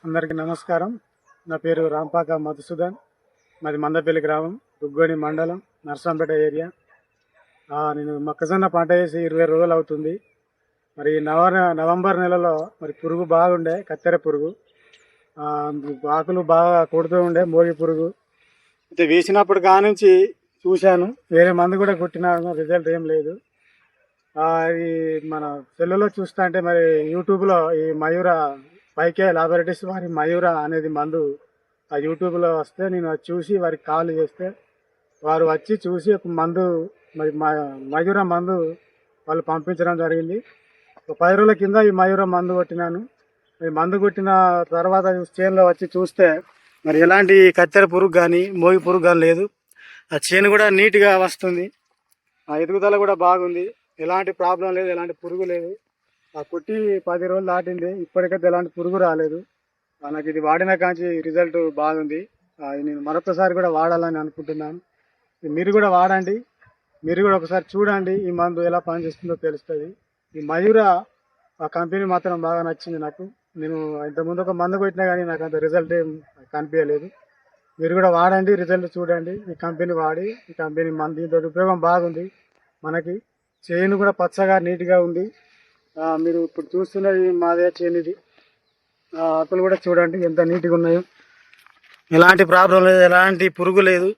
అందరికీ నమస్కారం. నా పేరు రాంపాక మధుసూదన్. మాది మందపల్లి గ్రామం, దుగ్గోని మండలం, నర్సంపేట ఏరియా. నేను మొక్కజొన్న పంట వేసి 20 రోజులు అవుతుంది. మరి నవంబర్ నెలలో మరి పురుగు బాగుండే, కత్తెర పురుగు. ఆకులు బాగా కొడుతూ ఉండే, మోగి పురుగు. అయితే వేసినప్పుడు కానుంచి చూశాను, వేరే మందు కూడా కొట్టినాను, రిజల్ట్ ఏం లేదు. ఇది మన సెల్లులో చూస్తా అంటే మరి యూట్యూబ్లో ఈ మయూర పైకే లాబొరేటరీస్ వారి మయూర అనేది మందు ఆ యూట్యూబ్లో వస్తే నేను అది చూసి వారికి కాల్ చేస్తే వారు వచ్చి చూసి ఒక మందు మరి మయూర మందు వాళ్ళు పంపించడం జరిగింది. ఒక 10 రోజుల కింద ఈ మయూర మందు కొట్టినాను. ఈ మందు కొట్టిన తర్వాత చేనులో వచ్చి చూస్తే మరి ఎలాంటి కత్తెర పురుగు కానీ మోగి పురుగు కానీ లేదు. ఆ చేను కూడా నీట్గా వస్తుంది, ఆ ఎదుగుదల కూడా బాగుంది, ఎలాంటి ప్రాబ్లం లేదు, ఎలాంటి పురుగు లేదు. ఆ కొట్టి 10 రోజులు దాటింది, ఇప్పటికైతే ఎలాంటి పురుగు రాలేదు. నాకు ఇది వాడిన కాంచి రిజల్ట్ బాగుంది. నేను మరొకసారి కూడా వాడాలని అనుకుంటున్నాను. మీరు కూడా వాడండి, మీరు కూడా ఒకసారి చూడండి ఈ మందు ఎలా పనిచేస్తుందో తెలుస్తుంది. ఈ మయూర ఆ కంపెనీ మాత్రం బాగా నచ్చింది నాకు. నేను ఇంతకుముందు ఒక మందు కొట్టినా కానీ నాకు అంత రిజల్ట్ ఏం కనిపించలేదు. మీరు కూడా వాడండి, రిజల్ట్ చూడండి. ఈ కంపెనీ వాడి, ఈ కంపెనీ మందు దీంతో ఉపయోగం బాగుంది. మనకి చేను కూడా పచ్చగా నీట్గా ఉంది. మీరు ఇప్పుడు చూస్తున్నది మాదే చేను. ఇది ఆకులు కూడా చూడండి ఎంత నీట్గా ఉన్నాయో, ఎలాంటి ప్రాబ్లం లేదు, ఎలాంటి పురుగు లేదు.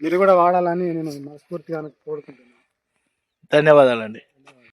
మీరు కూడా వాడాలని నేను మనస్ఫూర్తిగా కోరుకుంటున్నాను. ధన్యవాదాలండి.